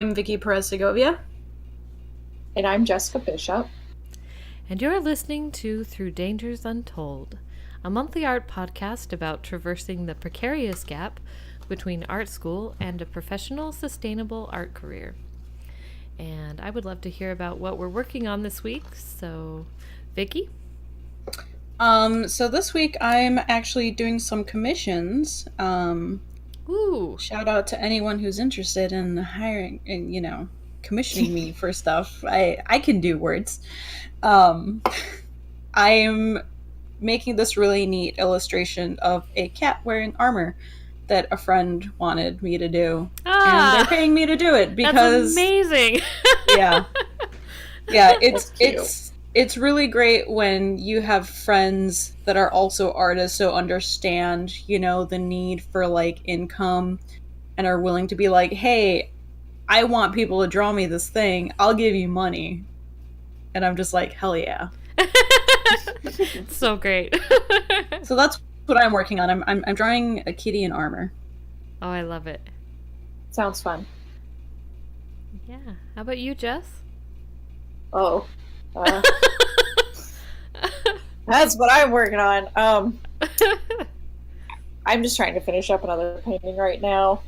I'm Vickie Perez-Segovia. And I'm Jessica Bishop. And you're listening to Through Dangers Untold, a monthly art podcast about traversing the precarious gap between art school and a professional, sustainable art career. And I would love to hear about what we're working on this week. So, Vickie? So this week I'm actually doing some commissions. Ooh. Shout out to anyone who's interested in hiring and, commissioning me for stuff. I can do words. I'm making this really neat illustration of a cat wearing armor that a friend wanted me to do. And they're paying me to do it because that's amazing. Yeah. Yeah, That's cute. it's really great when you have friends that are also artists, so understand, the need for like income and are willing to be like, "Hey, I want people to draw me this thing. I'll give you money." And I'm just like, "Hell yeah." So great. So that's what I'm working on. I'm drawing a kitty in armor. Oh, I love it. Sounds fun. Yeah. How about you, Jess? Oh, uh, that's what I'm working on. I'm just trying to finish up another painting right now.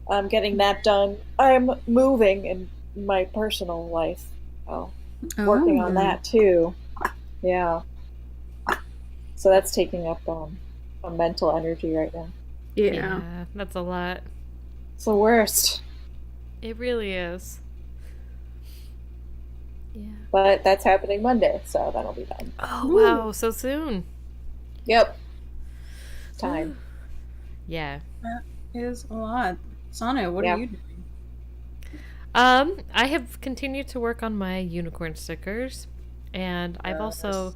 I'm getting that done. I'm moving in my personal life. Oh, working on that too. Yeah. So that's taking up a mental energy right now. Yeah. That's a lot. It's the worst. It really is. Yeah. But that's happening Monday, so that'll be done. Oh, wow. So soon. Yep. It's time. Yeah. That is a lot. Sonnett, what Yeah. are you doing? I have continued to work on my unicorn stickers, and I've also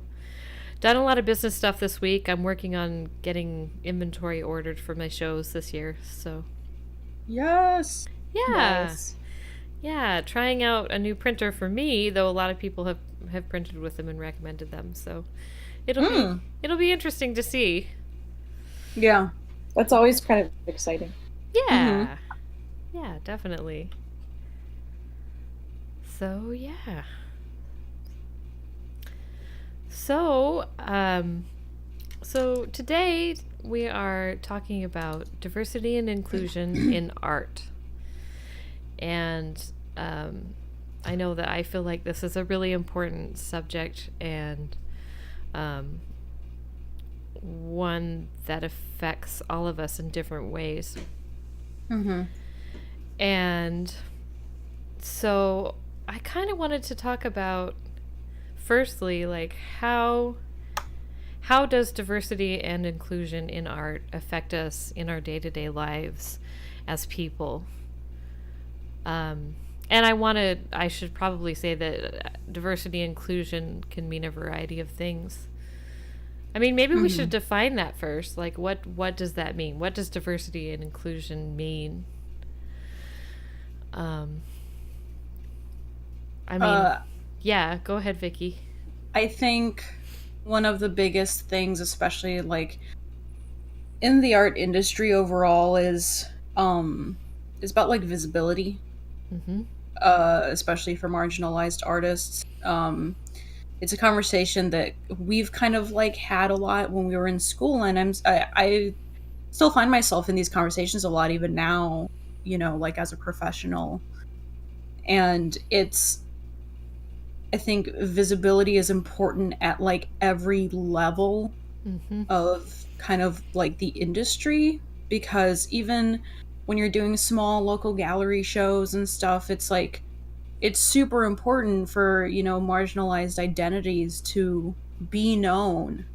done a lot of business stuff this week. I'm working on getting inventory ordered for my shows this year, so Yes. yeah. Nice. Yeah, trying out a new printer for me, though a lot of people have printed with them and recommended them, so it'll be interesting to see. Yeah. That's always kind of exciting. Yeah. Yeah, definitely. So, yeah. So, so today we are talking about diversity and inclusion in art. And I know that I feel like this is a really important subject and one that affects all of us in different ways. And so I kind of wanted to talk about, firstly, like how does diversity and inclusion in art affect us in our day-to-day lives as people? And I should probably say that diversity and inclusion can mean a variety of things. I mean, maybe we should define that first. Like, what does that mean? What does diversity and inclusion mean? I mean, yeah, go ahead, Vickie. I think one of the biggest things, especially like in the art industry overall, is about like visibility. Especially for marginalized artists. It's a conversation that we've kind of like had a lot when we were in school, and I still find myself in these conversations a lot even now, like as a professional. And I think visibility is important at like every level of kind of like the industry, because even when you're doing small local gallery shows and stuff, it's like it's super important for, marginalized identities to be known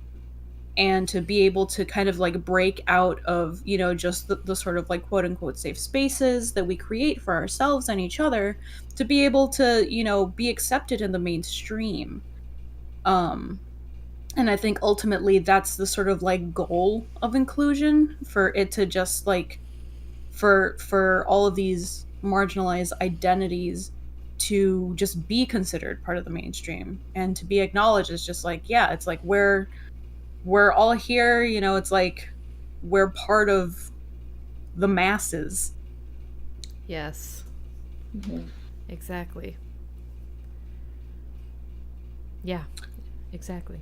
and to be able to kind of like break out of, just the sort of like quote unquote safe spaces that we create for ourselves and each other, to be able to, be accepted in the mainstream. And I think ultimately that's the sort of like goal of inclusion, for it to just like for all of these marginalized identities to just be considered part of the mainstream and to be acknowledged as just like, yeah, it's like we're all here, it's like we're part of the masses. Yes. Mm-hmm. Exactly. Yeah, exactly.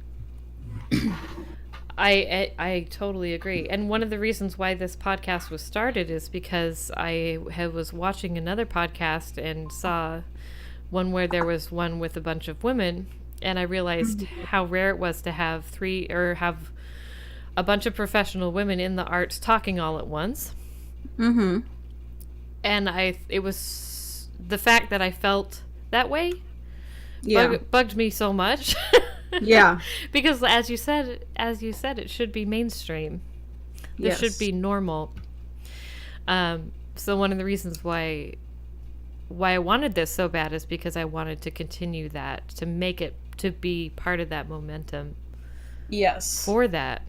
I totally agree. And one of the reasons why this podcast was started is because was watching another podcast and saw one where there was one with a bunch of women, and I realized how rare it was to have have a bunch of professional women in the arts talking all at once. Mm-hmm. And it was the fact that I felt that way bugged me so much. Yeah. Because as you said, it should be mainstream. This should be normal. So one of the reasons why I wanted this so bad is because I wanted to continue that, to make it, to be part of that momentum. Yes. For that.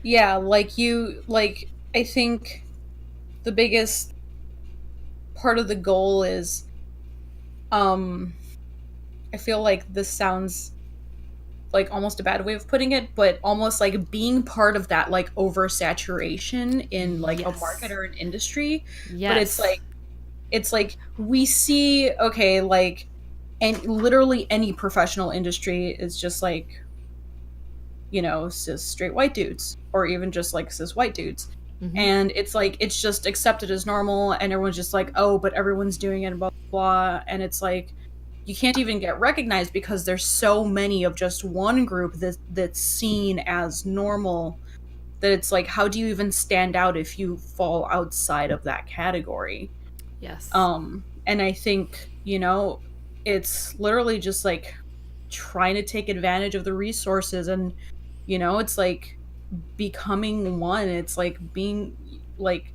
Yeah, I think the biggest part of the goal is, I feel like this sounds like almost a bad way of putting it, but almost like being part of that like oversaturation in like a market or an industry. Yes. But it's like we see, okay, like, and literally any professional industry is just like, you know, cis straight white dudes, or even just like cis white dudes. Mm-hmm. And it's like, it's just accepted as normal, and everyone's just like, oh, but everyone's doing it, blah, blah. And it's like, you can't even get recognized because there's so many of just one group that's seen as normal, that it's like, how do you even stand out if you fall outside of that category? Yes. And I think, you know, it's literally just like trying to take advantage of the resources, and, you know, it's like becoming one. It's like being like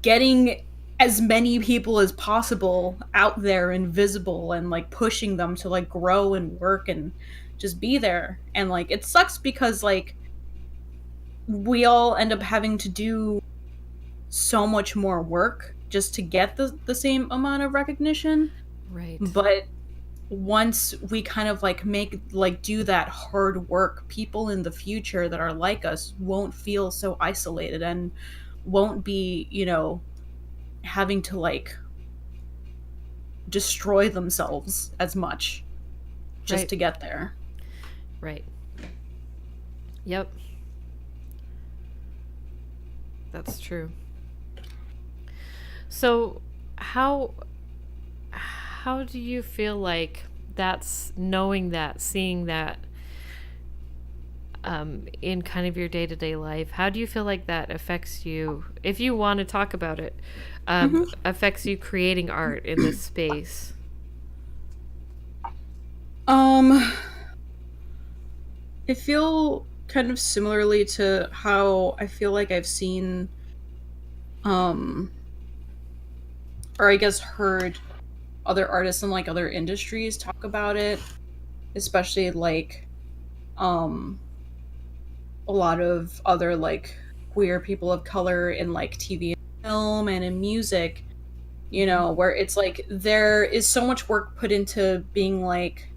getting as many people as possible out there and visible, and like pushing them to like grow and work and just be there. And like, it sucks because like we all end up having to do so much more work just to get the same amount of recognition. Right. But once we kind of like do that hard work, people in the future that are like us won't feel so isolated, and won't be, you know, having to like destroy themselves as much just to get there. Right. Yep. That's true. So how do you feel like that's, knowing that, seeing that in kind of your day-to-day life, how do you feel like that affects you, if you want to talk about it, affects you creating art in this space? I feel kind of similarly to how I feel like I've seen, or I guess heard other artists in like other industries talk about it, especially like a lot of other like queer people of color in like TV and film and in music, you know, where it's like there is so much work put into being like,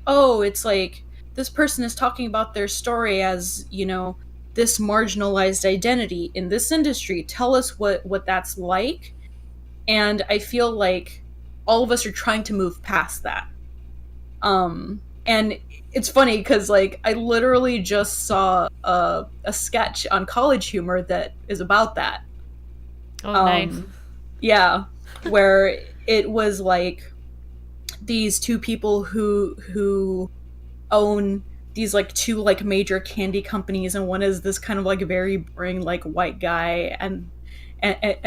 oh, it's like this person is talking about their story as, you know, this marginalized identity in this industry. Tell us what that's like. And I feel like all of us are trying to move past that. And it's funny because like I literally just saw a sketch on College Humor that is about that. Oh, nice. Yeah, where it was like these two people who own these like two like major candy companies, and one is this kind of like very boring like white guy, and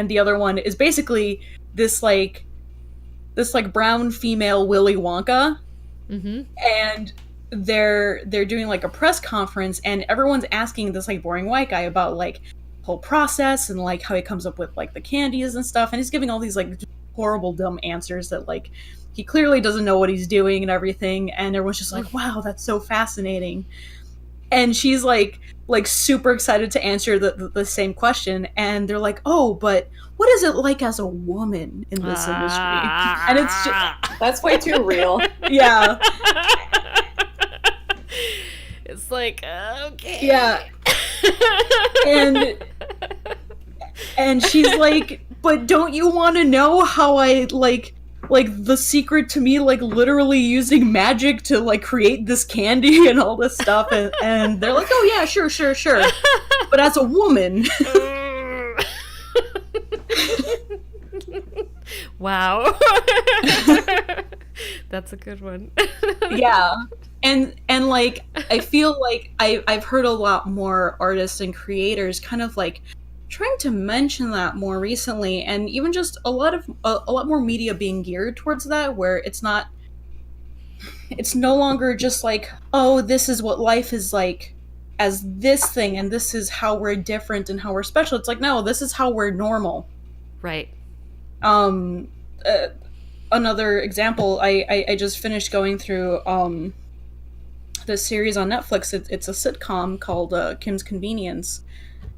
the other one is basically this like brown female Willy Wonka. Mm-hmm. And they're doing like a press conference, and everyone's asking this like boring white guy about like whole process and like how he comes up with like the candies and stuff, and he's giving all these like horrible dumb answers that like he clearly doesn't know what he's doing and everything, and everyone's just like, wow, that's so fascinating. And she's like super excited to answer the same question, and they're like, oh, but what is it like as a woman in this industry? And it's just, that's way too real. Yeah. It's like, okay. Yeah. And she's like, but don't you want to know how I, like the secret to me, like, literally using magic to, like, create this candy and all this stuff? And they're like, oh, yeah, sure. But as a woman... Wow. That's a good one. Yeah. And like, I feel like I've heard a lot more artists and creators kind of, like, trying to mention that more recently, and even just a lot more media being geared towards that, where it's no longer just like, oh, this is what life is like as this thing, and this is how we're different and how we're special. It's like, no, this is how we're normal. Right. Another example, I just finished going through this series on Netflix. It's a sitcom called Kim's Convenience,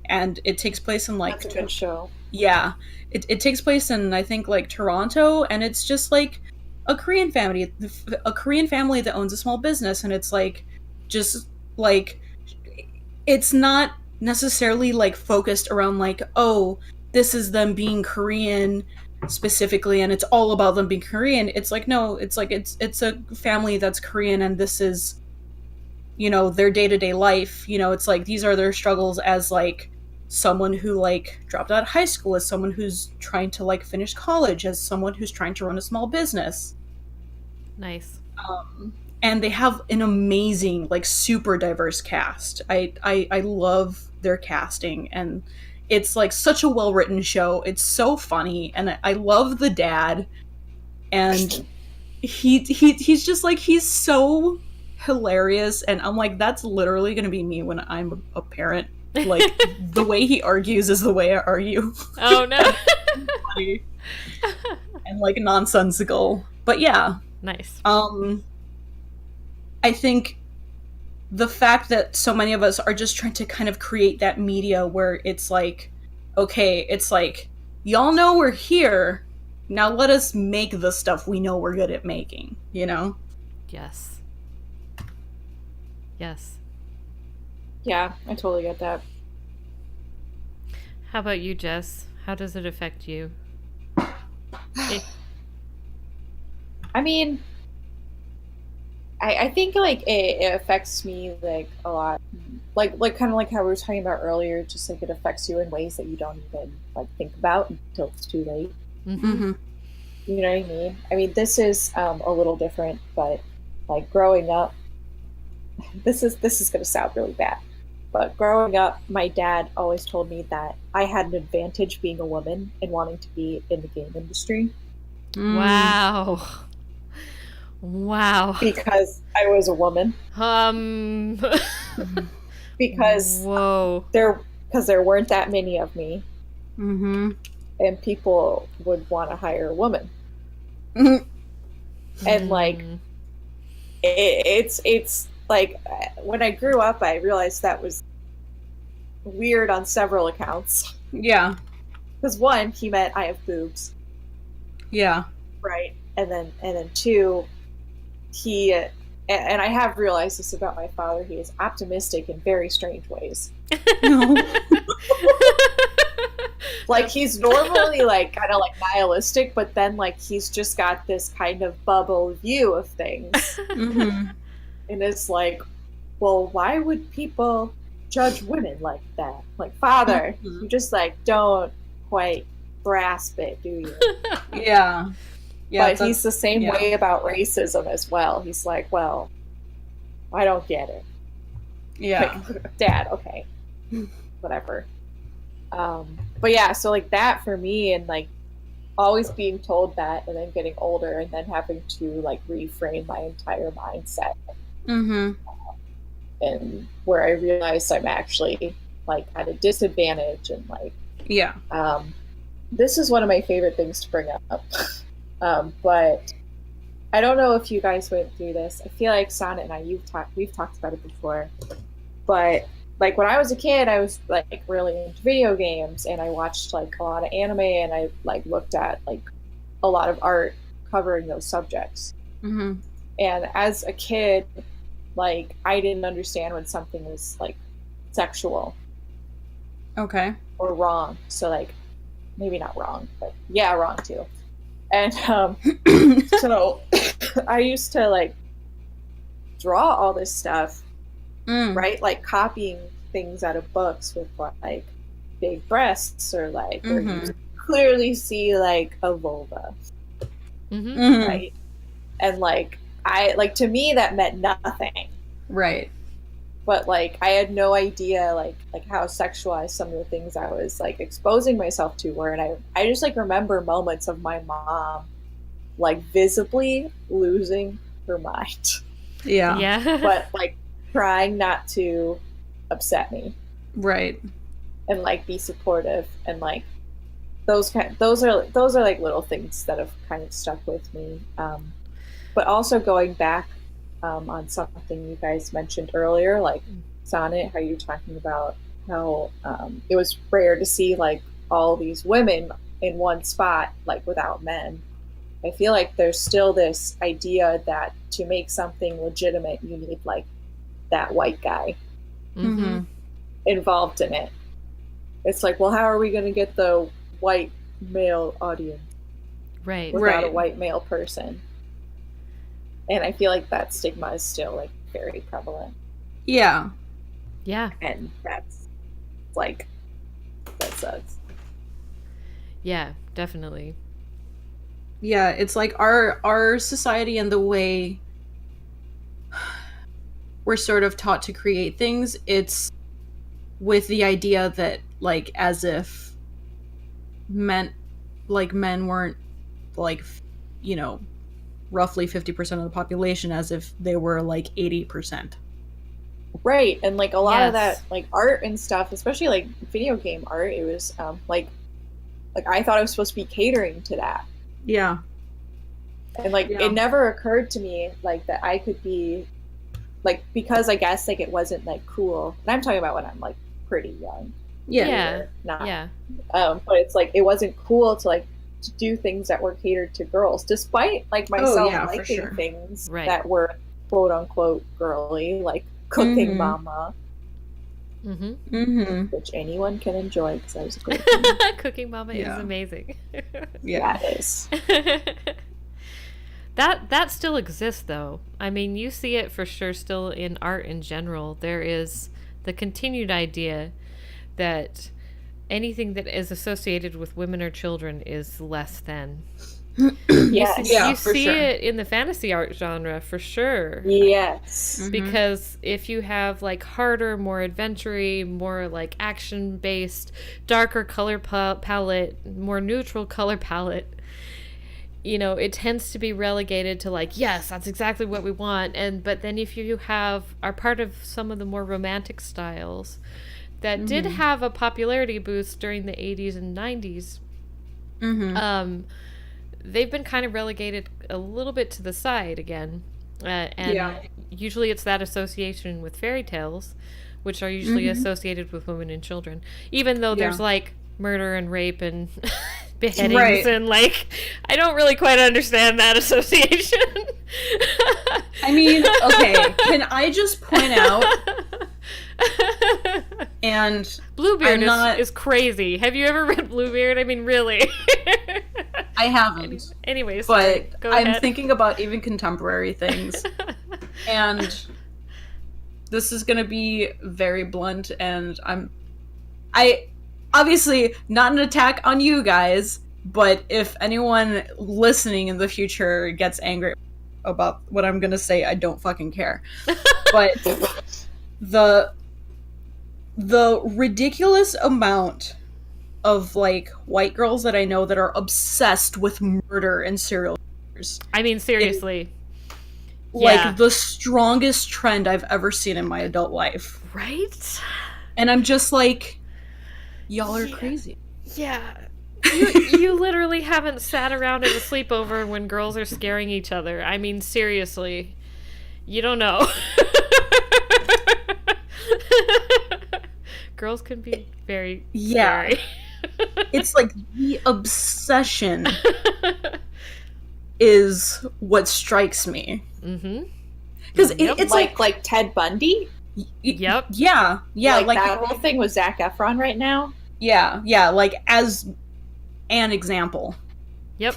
and it takes place in, like... That's a good show. Yeah. It takes place in, I think, like, Toronto, and it's just, like, a Korean family that owns a small business, and it's, like, just, like, it's not necessarily, like, focused around, like, oh, this is them being Korean specifically, and it's all about them being Korean. It's like, no, it's like, it's a family that's Korean, and this is, you know, their day-to-day life. You know, it's like, these are their struggles as, like, someone who, like, dropped out of high school, as someone who's trying to, like, finish college, as someone who's trying to run a small business. Nice. And they have an amazing, like, super diverse cast. I love their casting, and it's, like, such a well-written show. It's so funny, and I love the dad, and he's just, like, he's so hilarious, and I'm like, that's literally gonna be me when I'm a parent. Like, the way he argues is the way I argue. Oh, no. Funny. And, like, nonsensical. But yeah. Nice. I think the fact that so many of us are just trying to kind of create that media where it's like, okay, it's like, y'all know we're here, now let us make the stuff we know we're good at making, you know? Yes. Yeah, I totally get that. How about you, Jess? How does it affect you? I mean, I think, like, it affects me, like, a lot. Like kind of like how we were talking about earlier, just, like, it affects you in ways that you don't even, like, think about until it's too late. Mm-hmm. You know what I mean? I mean, this is a little different, but, like, growing up, this is going to sound really bad, but growing up, my dad always told me that I had an advantage being a woman and wanting to be in the game industry. Wow. Because I was a woman. Because there weren't that many of me. Mm-hmm. And people would want to hire a woman. Mm-hmm. And, like, it's like, when I grew up, I realized that was weird on several accounts. Yeah. Because one, he meant I have boobs. Yeah. Right. And then two, he, and I have realized this about my father, he is optimistic in very strange ways. No. Like, he's normally, like, kind of, like, nihilistic, but then, like, he's just got this kind of bubble view of things. Mm-hmm. And it's like, well, why would people judge women like that? Like, father, you just, like, don't quite grasp it, do you? Yeah. But he's the same way about racism as well. He's like, well, I don't get it. Yeah. Like, Dad, okay. Whatever. But yeah, so, like, that for me, and, like, always being told that, and then getting older, and then having to, like, reframe my entire mindset. Mm-hmm. And where I realized I'm actually, like, at a disadvantage, and, like, yeah. This is one of my favorite things to bring up. But I don't know if you guys went through this. I feel like Sonnett and I, we've talked about it before. But, like, when I was a kid, I was, like, really into video games, and I watched, like, a lot of anime, and I, like, looked at, like, a lot of art covering those subjects. Mm-hmm. And as a kid, like, I didn't understand when something was, like, sexual. Okay. Or wrong. So, like, maybe not wrong, but yeah, wrong too. And so I used to like draw all this stuff, right? Like copying things out of books with like big breasts or like where you clearly see like a vulva, right? And like to me that meant nothing, right? But like I had no idea like how sexualized some of the things I was like exposing myself to were. And I just like remember moments of my mom like visibly losing her mind. Yeah. But like trying not to upset me. Right. And like be supportive, and like those are like little things that have kind of stuck with me. But also going back on something you guys mentioned earlier, like Sonnett, how you're talking about how it was rare to see like all these women in one spot, like without men. I feel like there's still this idea that to make something legitimate, you need like that white guy involved in it. It's like, well, how are we going to get the white male audience without a white male person? And I feel like that stigma is still like very prevalent. Yeah. And that's like, that sucks. Yeah, definitely. Yeah, it's like our society and the way we're sort of taught to create things, it's with the idea that like as if men weren't like, you know, roughly 50% of the population, as if they were like 80%. Right. And like a lot of that like art and stuff, especially like video game art, it was like I thought it was supposed to be catering to that. Yeah. And like it never occurred to me like that I could be like, because I guess like it wasn't like cool. And I'm talking about when I'm like pretty young. But it's like it wasn't cool to like to do things that were catered to girls, despite like myself liking things that were quote unquote girly, like Cooking Mama, which anyone can enjoy because I was a great Cooking Mama is amazing. It is. That still exists though. I mean, you see it for sure still in art in general. There is the continued idea that anything that is associated with women or children is less than. You see it in the fantasy art genre for sure. Yes. Because if you have like harder, more adventure-y, more like action-based, darker color palette, more neutral color palette, you know, it tends to be relegated to like, yes, that's exactly what we want. But then if you are part of some of the more romantic styles that did have a popularity boost during the 80s and 90s, they've been kind of relegated a little bit to the side again. Usually it's that association with fairy tales, which are usually associated with women and children, even though there's like murder and rape and beheadings and like I don't really quite understand that association. I mean, okay, can I just point out, and Bluebeard is crazy. Have you ever read Bluebeard? I mean, really? I haven't. Anyways, but go I'm ahead. thinking about even contemporary things, and this is gonna be very blunt, and I obviously not an attack on you guys, but if anyone listening in the future gets angry about what I'm gonna say, I don't fucking care. But the ridiculous amount of like white girls that I know that are obsessed with murder and serial killers. I mean, seriously. Like the strongest trend I've ever seen in my adult life. Right? And I'm just like, y'all are crazy. Yeah. You literally haven't sat around at a sleepover when girls are scaring each other. I mean, seriously. You don't know. Girls can be very scary. It's like the obsession is what strikes me. Because it's like Ted Bundy. Yep. Yeah. Like that whole thing with Zac Efron right now. Yeah. Like as an example. Yep.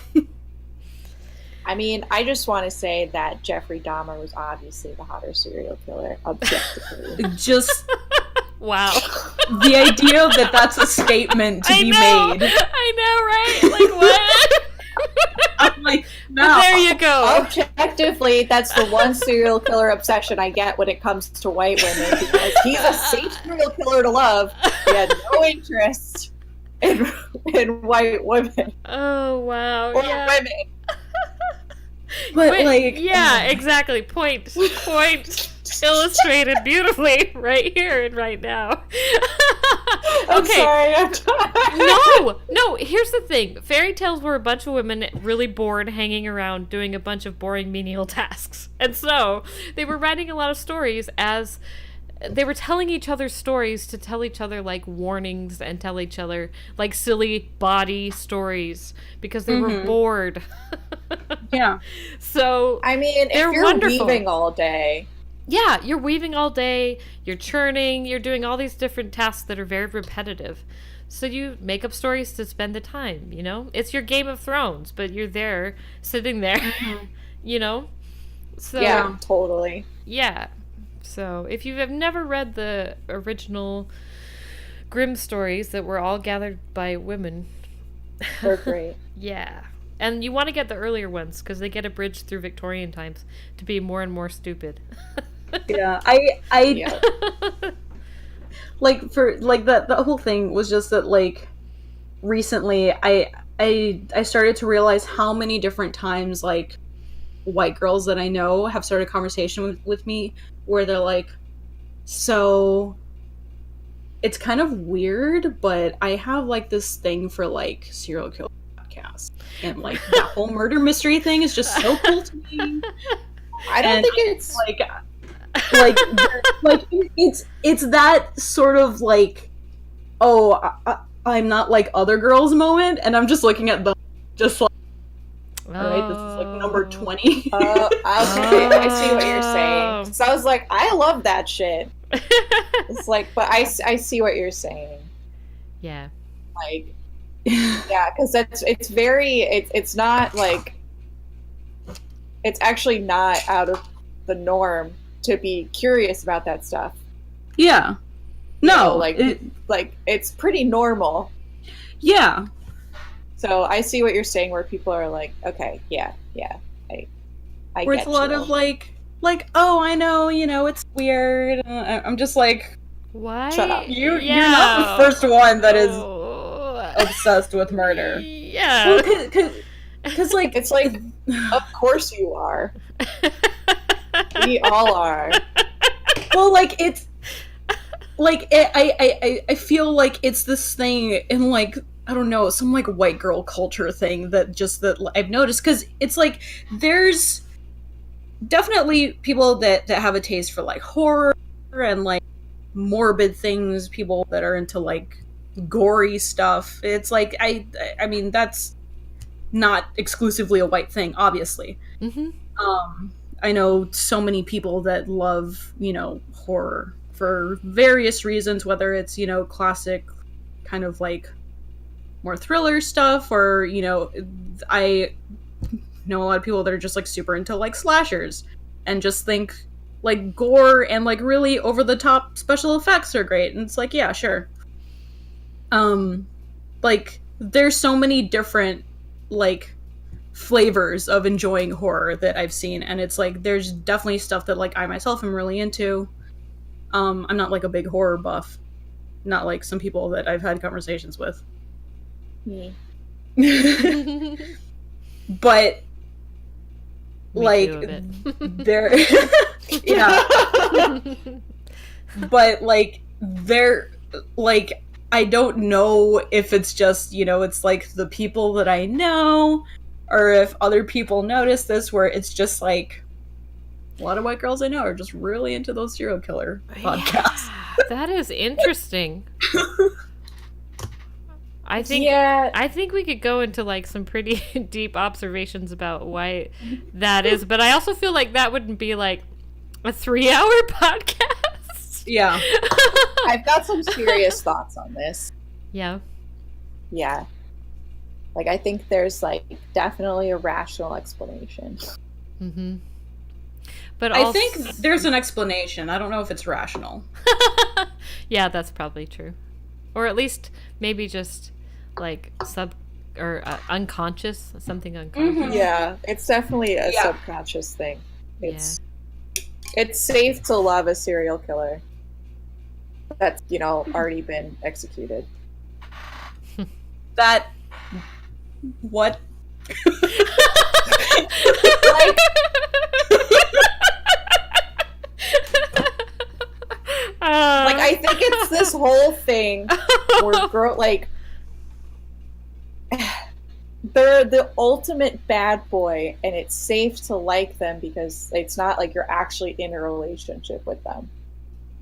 I mean, I just want to say that Jeffrey Dahmer was obviously the hotter serial killer, objectively. Just wow. The idea that that's a statement to be made. I know, right? Like, what? I'm like, no. But there you go. Objectively, that's the one serial killer obsession I get when it comes to white women, because he's a safe serial killer to love. He had no interest in white women. Oh, wow. Or yeah. women. But like, yeah, exactly. Point illustrated beautifully right here and right now. I'm sorry, I'm tired. No. Here's the thing: fairy tales were a bunch of women really bored, hanging around, doing a bunch of boring menial tasks, and so they were writing a lot of stories as. They were telling each other stories to tell each other, like, warnings and tell each other, like, silly body stories because they were bored. Yeah. So, I mean, if you're wonderful. weaving all day. Yeah, you're weaving all day, you're churning, you're doing all these different tasks that are very repetitive. So you make up stories to spend the time, you know? It's your Game of Thrones, but you're there, sitting there, you know? So, Yeah, totally. Yeah. So, if you have never read the original Grimm stories that were all gathered by women, They're great. yeah. And you want to get the earlier ones because they get abridged through Victorian times to be more and more stupid. Yeah, I like for like the whole thing was just that like recently I started to realize how many different times like white girls that I know have started a conversation with me where they're like, so it's kind of weird, but I have like this thing for like serial killer podcasts, and like that whole murder mystery thing is just so cool to me. I don't think it's like it's that sort of like, oh, I'm not like other girls moment, and I'm just looking at them just like, all right, this is like number 20. Okay, I see what you're saying. So I was like, I love that shit. It's like, but I see what you're saying. Yeah. Like, yeah, because it's not like, it's actually not out of the norm to be curious about that stuff. Yeah. No, you know, like it's pretty normal. Yeah. So I see what you're saying, where people are like, okay, yeah, I where get it's a lot you. of like, oh, I know, you know, it's weird. I'm just like, why? Shut up. You're not the first one that is obsessed with murder. Yeah. Because like, it's like, of course you are. We all are. Well, like it's like I feel like it's this thing in like, I don't know, some like white girl culture thing that I've noticed, because it's like there's definitely people that have a taste for like horror and like morbid things, people that are into like gory stuff. It's like I mean that's not exclusively a white thing, obviously. I know so many people that love, you know, horror for various reasons, whether it's, you know, classic kind of like more thriller stuff, or, you know, I know a lot of people that are just like super into like slashers and just think like gore and like really over the top special effects are great, and it's like, yeah, sure. Like there's so many different like flavors of enjoying horror that I've seen, and it's like there's definitely stuff that like I myself am really into. I'm not like a big horror buff, not like some people that I've had conversations with. But like they're yeah. But like they're like, I don't know if it's just, you know, it's like the people that I know, or if other people notice this, where it's just like a lot of white girls I know are just really into those serial killer podcasts. Yeah, that is interesting. I think we could go into like some pretty deep observations about why that is, but I also feel like that wouldn't be like a 3-hour podcast. Yeah. I've got some serious thoughts on this. Yeah. Yeah. Like, I think there's like definitely a rational explanation. Mm-hmm. But I think there's an explanation. I don't know if it's rational. Yeah, that's probably true. Or at least maybe just like unconscious, something unconscious. Mm-hmm. Yeah, it's definitely a subconscious thing. It's safe to love a serial killer that's, already been executed. That what? Like, I think it's this whole thing where they're the ultimate bad boy, and it's safe to like them because it's not like you're actually in a relationship with them.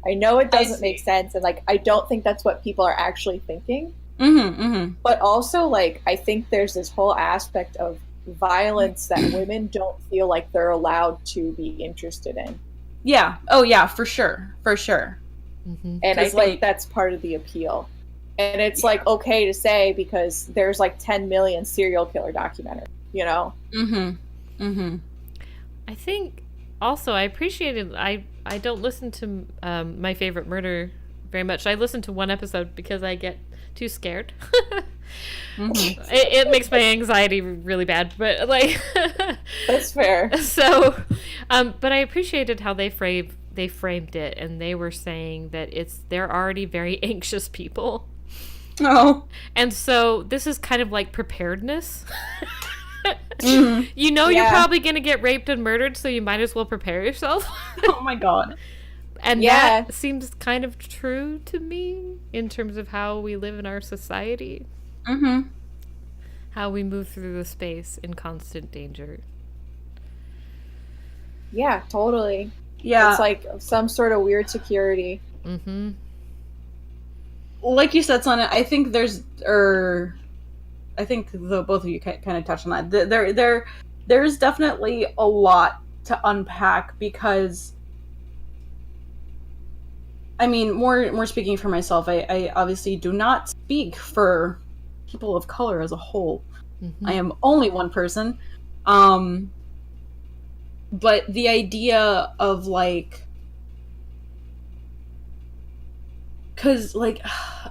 I know it doesn't make sense, and like I don't think that's what people are actually thinking. Mm-hmm, mm-hmm. But also, like, I think there's this whole aspect of violence that women don't feel like they're allowed to be interested in. Yeah. Oh, yeah, for sure. For sure. Mm-hmm. And I think that's part of the appeal. And it's like okay to say because there's like 10 million serial killer documentaries, Mm-hmm. Mm-hmm. I think also I appreciated I don't listen to My Favorite Murder very much. I listen to one episode because I get too scared. Mm-hmm. It makes my anxiety really bad, but like that's fair. So but I appreciated how they framed it, and they were saying that they're already very anxious people. Oh. And so this is kind of like preparedness. Mm-hmm. You're probably going to get raped and murdered, so you might as well prepare yourself. Oh my god. And that seems kind of true to me in terms of how we live in our society. Mm-hmm. How we move through the space in constant danger. Yeah, totally. Yeah. It's like some sort of weird security. Mm-hmm. Like you said, Sonnett, I think I think both of you kind of touched on that. There's definitely a lot to unpack because, I mean, more speaking for myself, I obviously do not speak for people of color as a whole. Mm-hmm. I am only one person. But the idea of like, because like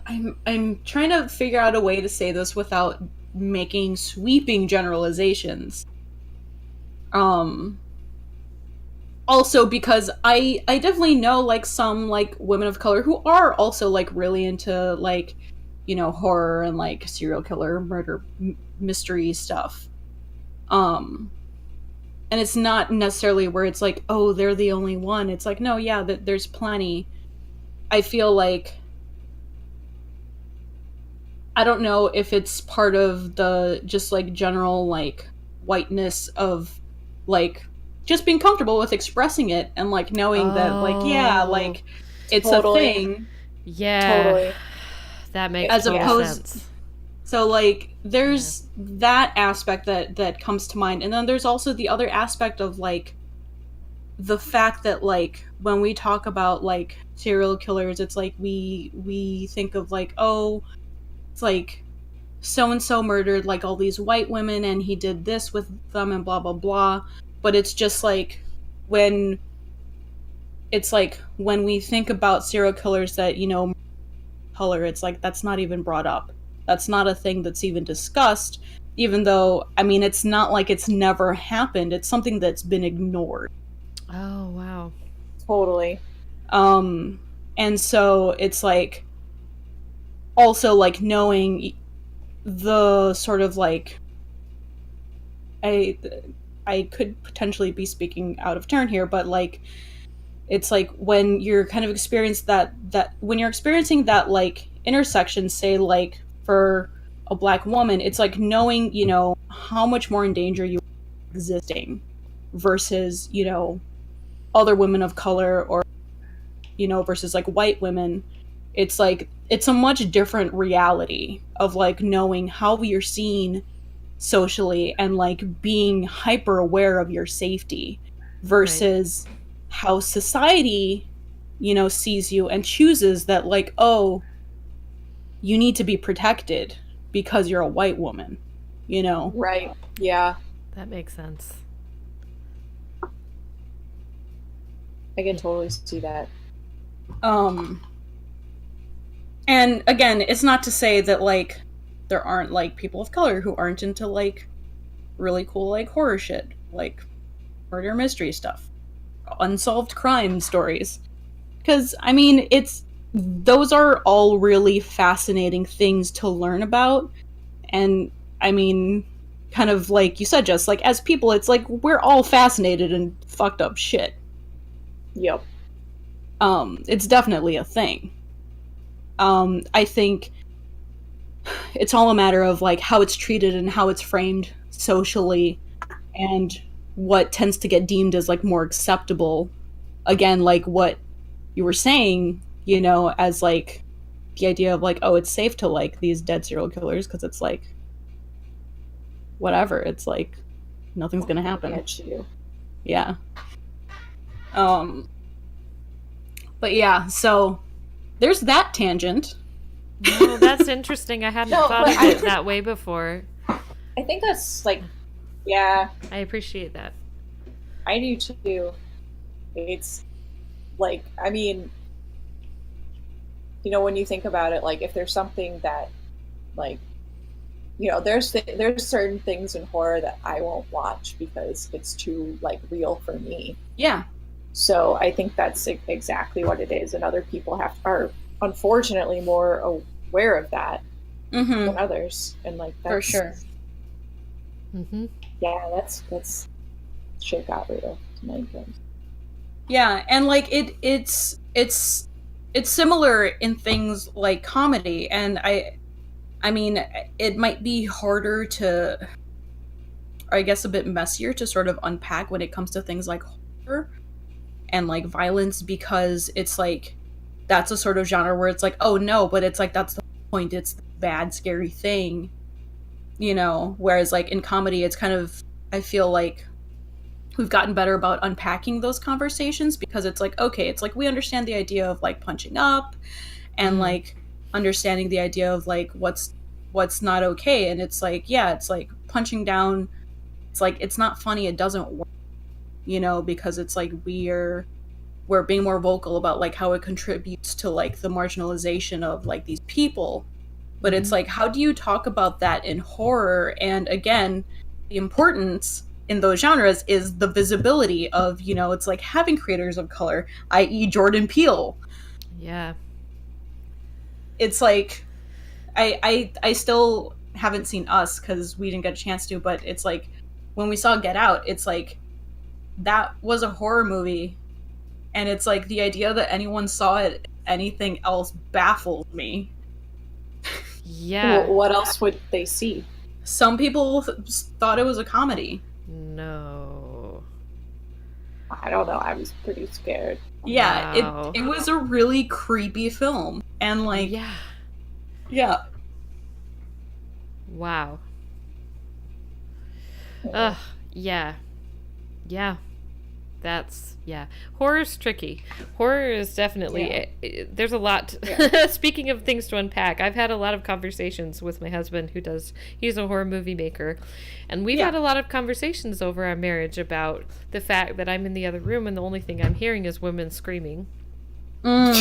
I'm trying to figure out a way to say this without making sweeping generalizations. Also because I definitely know like some like women of color who are also like really into like, horror and like serial killer murder mystery stuff. And it's not necessarily where it's like, oh, they're the only one. It's like, no, yeah, there's plenty. I feel like, I don't know if it's part of the just like general like whiteness of like just being comfortable with expressing it and like knowing that like, yeah, like it's totally a thing. Yeah. Totally. That makes as opposed sense. So like there's that aspect that comes to mind, and then there's also the other aspect of like the fact that like when we talk about like serial killers, it's like we think of like, oh, it's like so and so murdered like all these white women and he did this with them and blah blah blah, but it's just like when we think about serial killers that color, it's like that's not even brought up. That's not a thing that's even discussed, even though, I mean, it's not like it's never happened. It's something that's been ignored. Oh, wow. Totally. And so it's like, also like knowing the sort of like, I could potentially be speaking out of turn here, but like, it's like when you're kind of when you're experiencing that like intersection, say like for a Black woman, it's like knowing, how much more in danger you are existing versus, other women of color or, versus like white women. It's like, it's a much different reality of like knowing how you're seen socially and like being hyper aware of your safety versus how society, sees you and chooses that like, oh, you need to be protected because you're a white woman. you know? Right. Yeah. That makes sense. I can totally see that. And again, it's not to say that like there aren't like people of color who aren't into like really cool like horror shit, like murder mystery stuff, unsolved crime stories. Because I mean, it's those are all really fascinating things to learn about. And I mean, kind of like you said, just like as people, it's like we're all fascinated and fucked up shit. Yep. It's definitely a thing. I think it's all a matter of like how it's treated and how it's framed socially, and what tends to get deemed as like more acceptable. Again, like what you were saying, you know, as like the idea of like, oh, it's safe to like these dead serial killers because it's like whatever, it's like nothing's gonna happen. Get you. Yeah. But yeah, so there's that tangent. No, that's interesting. I hadn't thought of it that way before. I think that's like, yeah. I appreciate that. I do too. It's like, I mean, you know, when you think about it, like if there's something that, like, you know, there's certain things in horror that I won't watch because it's too like real for me. Yeah. So I think that's exactly what it is, and other people are unfortunately more aware of that than others, and like that's, for sure. Yeah, that's shit got real tonight. Yeah, and like it's similar in things like comedy, and I mean, it might be harder to, or I guess a bit messier to sort of unpack when it comes to things like horror and like violence, because it's like that's a sort of genre where it's like, oh no, but it's like that's the point, it's the bad scary thing, you know, whereas like in comedy it's kind of, I feel like we've gotten better about unpacking those conversations, because it's like, okay, it's like we understand the idea of like punching up and like understanding the idea of like what's not okay, and it's like, yeah, it's like punching down, it's like it's not funny, it doesn't work, you know, because it's like we're being more vocal about like how it contributes to like the marginalization of like these people. But it's like, how do you talk about that in horror? And again, the importance in those genres is the visibility of, you know, it's like having creators of color, i.e. Jordan Peele. Yeah. It's like, I still haven't seen Us because we didn't get a chance to, but it's like when we saw Get Out, it's like that was a horror movie, and it's like the idea that anyone saw it anything else baffles me. Yeah. What else would they see? Some people thought it was a comedy. No. I don't know. I was pretty scared. Yeah, Wow. it was a really creepy film, and like, yeah. Wow. Ugh. Yeah. That's, horror's tricky. Horror is definitely, there's a lot. Speaking of things to unpack, I've had a lot of conversations with my husband he's a horror movie maker, and we've had a lot of conversations over our marriage about the fact that I'm in the other room and the only thing I'm hearing is women screaming. And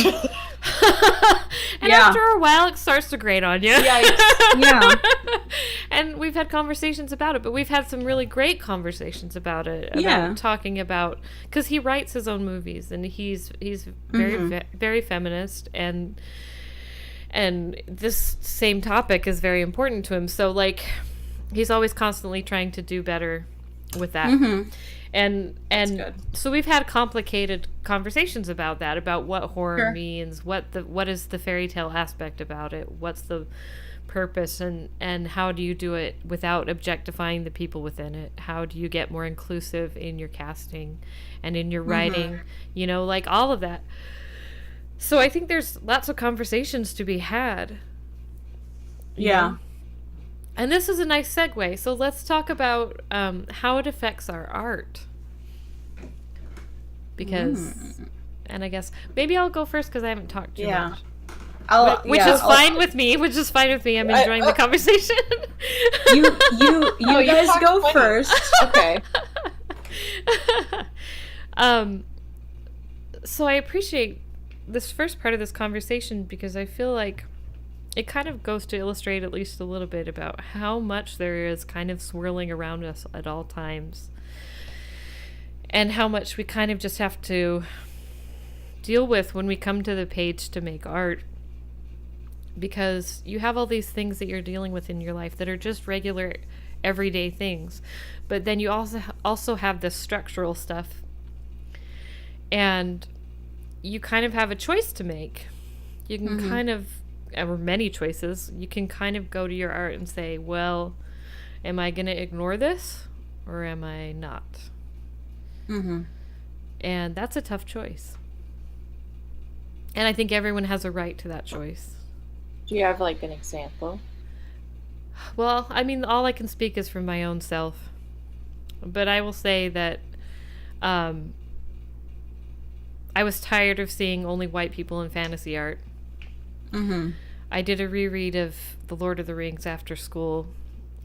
after a while it starts to grate on you. Yeah. And we've had conversations about it, but we've had some really great conversations about it, about talking about, because he writes his own movies, and he's very very feminist, and this same topic is very important to him, so like he's always constantly trying to do better with that. And so we've had complicated conversations about that, about what horror means, what is the fairy tale aspect about it, what's the purpose, and how do you do it without objectifying the people within it, how do you get more inclusive in your casting and in your writing, you know, like all of that. So I think there's lots of conversations to be had. You know? And this is a nice segue. So let's talk about how it affects our art. Because, and I guess, maybe I'll go first because I haven't talked too much. Which is fine with me. I'm enjoying the conversation. You guys go first. Okay. So I appreciate this first part of this conversation because I feel like it kind of goes to illustrate at least a little bit about how much there is kind of swirling around us at all times. And how much we kind of just have to deal with when we come to the page to make art. Because you have all these things that you're dealing with in your life that are just regular, everyday things. But then you also have this structural stuff. And you kind of have a choice to make. You can kind of, or many choices, you can kind of go to your art and say, well, am I going to ignore this or am I not? And that's a tough choice. And I think everyone has a right to that choice. Do you have like an example? Well, I mean, all I can speak is from my own self. But I will say that I was tired of seeing only white people in fantasy art. I did a reread of The Lord of the Rings after school.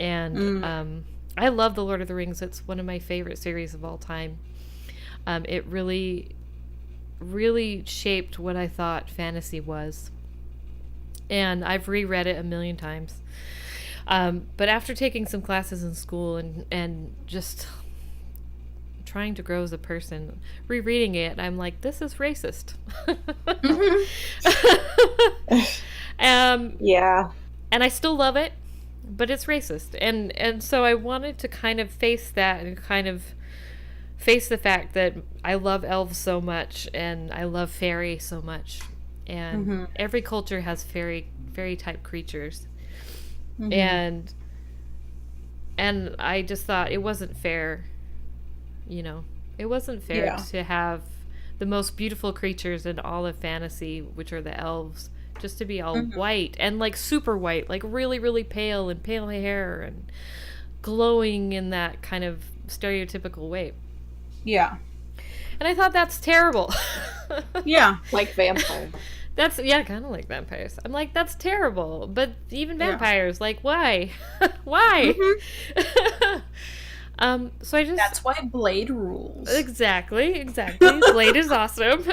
And I love The Lord of the Rings. It's one of my favorite series of all time. It really, really shaped what I thought fantasy was. And I've reread it a million times. But after taking some classes in school and just trying to grow as a person, rereading it, I'm like, this is racist. Yeah. And I still love it, but it's racist. And so I wanted to kind of face that and kind of face the fact that I love elves so much and I love fairy so much. And every culture has fairy type creatures. And I just thought it wasn't fair, it wasn't fair to have the most beautiful creatures in all of fantasy, which are the elves, just to be all white and like super white, like really, really pale and pale hair and glowing in that kind of stereotypical way. Yeah. And I thought that's terrible. Yeah. Like vampires. That's, kind of like vampires. I'm like, that's terrible. But even vampires, like, why? Why? So I just... That's why Blade rules. Exactly. Blade is awesome.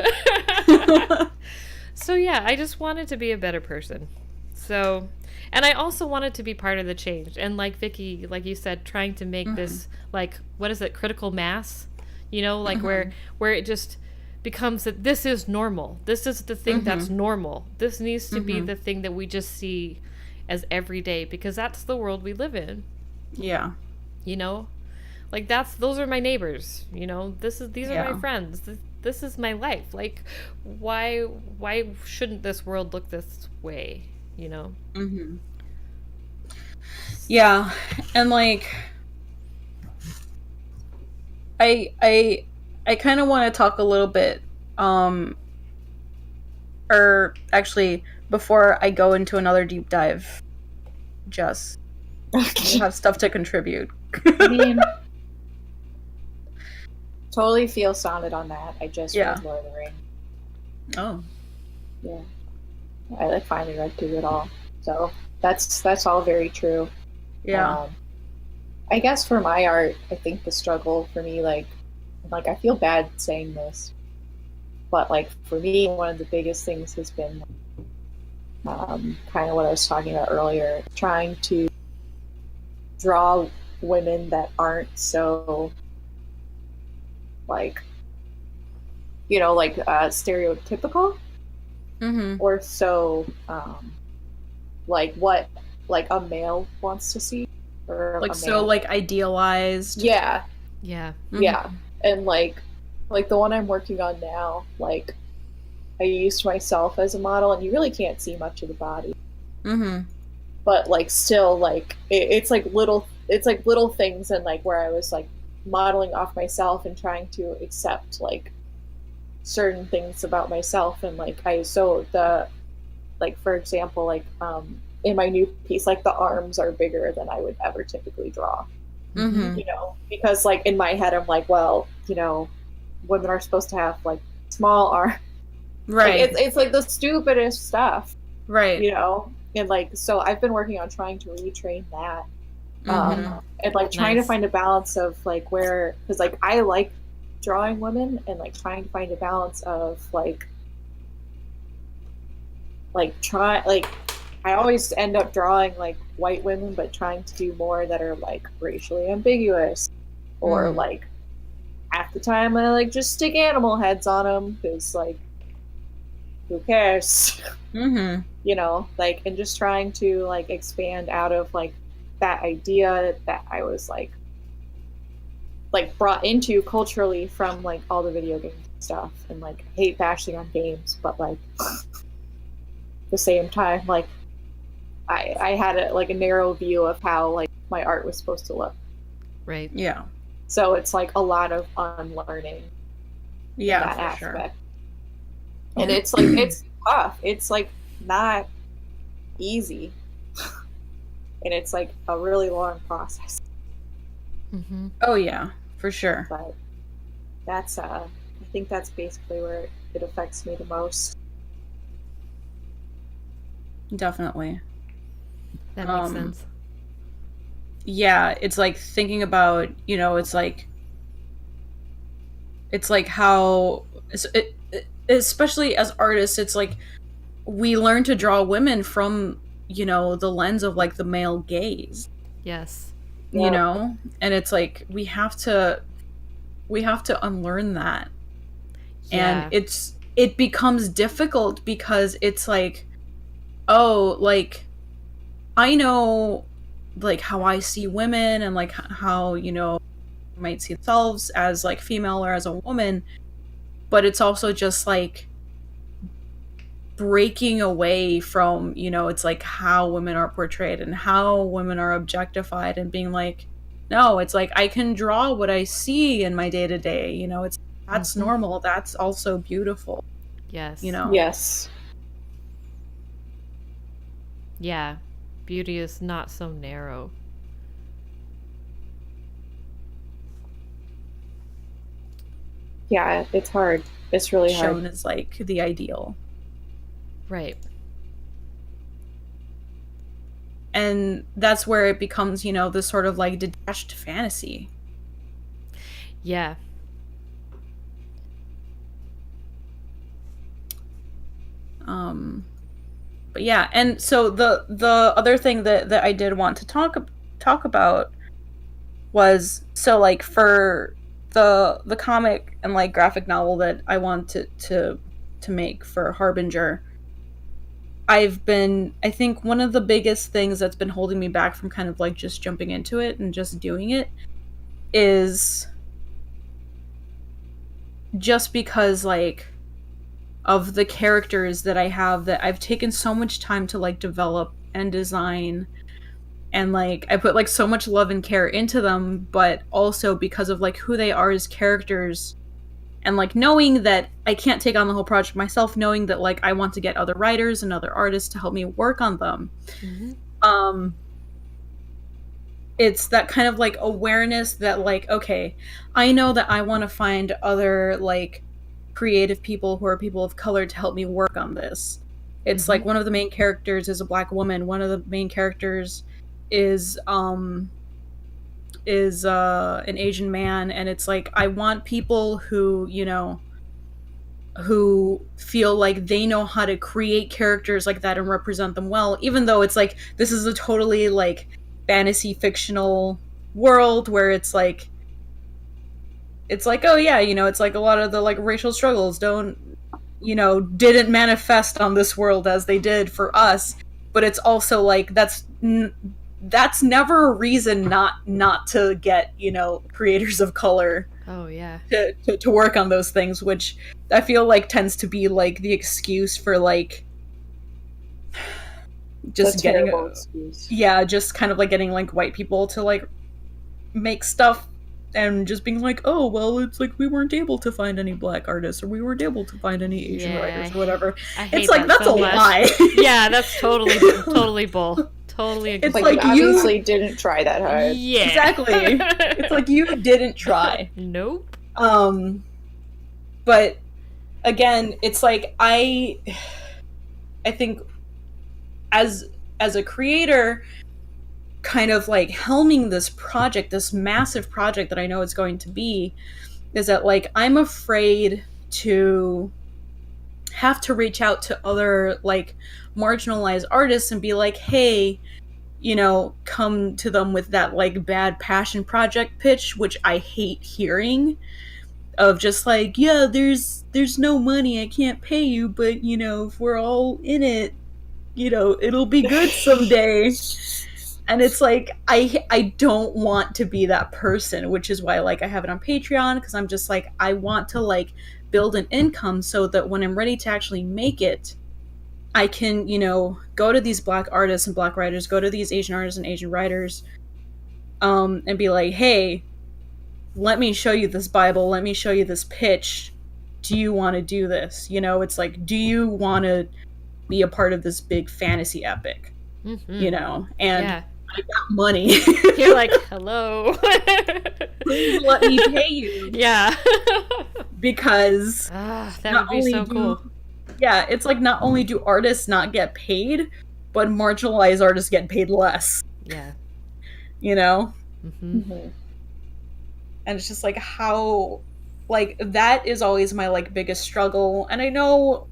So yeah, I just wanted to be a better person. So, and I also wanted to be part of the change. And like Vickie, like you said, trying to make this, like, what is it, critical mass? Like where it just becomes that this is normal. This is the thing that's normal. This needs to be the thing that we just see as everyday, because that's the world we live in. Yeah. Like those are my neighbors, these are my friends. This is my life. Like, why shouldn't this world look this way, Yeah. And like, I kind of want to talk a little bit, or actually, before I go into another deep dive, Jess, you have stuff to contribute. I mean, totally feel Sonnett on that. I just read Lord of the Rings. Oh. Yeah. I finally read through it all. So that's all very true. Yeah. I guess for my art, I think the struggle for me, like I feel bad saying this, but like for me, one of the biggest things has been kind of what I was talking about earlier, trying to draw women that aren't so stereotypical or so like what like a male wants to see, or like so like idealized. Yeah. Yeah. And like the one I'm working on now, like I used myself as a model, and you really can't see much of the body. But like still, like it's like little things, and like where I was like modeling off myself and trying to accept like certain things about myself, and like for example, like in my new piece, like the arms are bigger than I would ever typically draw. Because like in my head I'm like, well, women are supposed to have like small arms. Right. Like, it's like the stupidest stuff. Right. you know? And like, so I've been working on trying to retrain that. Mm-hmm. And like trying to Nice. find a balance of like where, because like I like drawing women and like trying to find a balance of like I always end up drawing like white women, but trying to do more that are like racially ambiguous, or Mm-hmm. like half the time I like just stick animal heads on them because like who cares? Mm-hmm. You know, like, and just trying to like expand out of like that idea that I was like brought into culturally from like all the video game stuff, and like hate bashing on games, but like the same time like I had like a narrow view of how like my art was supposed to look. Right. Yeah. So it's like a lot of unlearning in Yeah, that for sure. aspect. And it's like it's tough. It's like not easy. And it's like a really long process. Mm-hmm. Oh yeah, for sure. But that's I think that's basically where it affects me the most. Definitely. That makes sense. Yeah, it's like thinking about, it's like how, especially as artists, it's like we learn to draw women from, the lens of like the male gaze, Yes. Yeah. and it's like we have to unlearn that. And Yeah. it becomes difficult because it's like, oh, like I know like how I see women and like how, might see themselves as like female or as a woman, but it's also just like breaking away from, it's like how women are portrayed and how women are objectified, and being like, no, it's like I can draw what I see in my day to day, it's that's Mm-hmm. normal, that's also beautiful, Yes. Yes. Yeah. Beauty is not so narrow. Yeah, it's hard. It's really hard. shown as like the ideal. Right. And that's where it becomes, this sort of like detached fantasy. Yeah. But yeah, and so the other thing that I did want to talk about was, so like for the comic and like graphic novel that I want to make for Harbinger, I think one of the biggest things that's been holding me back from kind of like just jumping into it and just doing it is just because like of the characters that I have, that I've taken so much time to like develop and design, and like I put like so much love and care into them, but also because of like who they are as characters, and like knowing that I can't take on the whole project myself, knowing that like I want to get other writers and other artists to help me work on them. Mm-hmm. It's that kind of like awareness that like, okay, I know that I want to find other like creative people who are people of color to help me work on this. It's like one of the main characters is a Black woman, one of the main characters is an Asian man, and it's like I want people who, who feel like they know how to create characters like that and represent them well, even though it's like this is a totally like fantasy fictional world where it's like, oh yeah, it's like a lot of the like racial struggles didn't manifest on this world as they did for us, but it's also like that's never a reason not to get, creators of color Oh, yeah. to work on those things, which I feel like tends to be like the excuse for like just getting excuse. yeah, just kind of like getting like white people to like make stuff and just being like, oh well, it's like we weren't able to find any Black artists, or we weren't able to find any Asian writers or whatever. I hate It's like that that's so a much. lie. Yeah, that's totally bull. Totally agree. It's Like, like you you obviously didn't try that hard. Yeah. exactly. It's like you didn't try. Nope. But again, it's like I think as a creator, kind of like helming this project, this massive project that I know it's going to be, is that like I'm afraid to have to reach out to other like marginalized artists and be like, hey, you know, come to them with that like bad passion project pitch, which I hate hearing, of just like, yeah, there's no money, I can't pay you, but you know, if we're all in it, you know, it'll be good someday. And it's like, I don't want to be that person, which is why like I have it on Patreon, because I'm just like, I want to like build an income so that when I'm ready to actually make it, I can, you know, go to these Black artists and Black writers, go to these Asian artists and Asian writers, and be like, hey, let me show you this Bible, let me show you this pitch. Do you want to do this? You know, it's like, do you want to be a part of this big fantasy epic? Mm-hmm. You know, and yeah. I got money. You're like, hello. Please let me pay you. Yeah. Because that would be so cool. Yeah, it's like not only do artists not get paid, but marginalized artists get paid less. Yeah. You know? Mm-hmm. Mm-hmm. And it's just like how, like, that is always my like biggest struggle. And I know,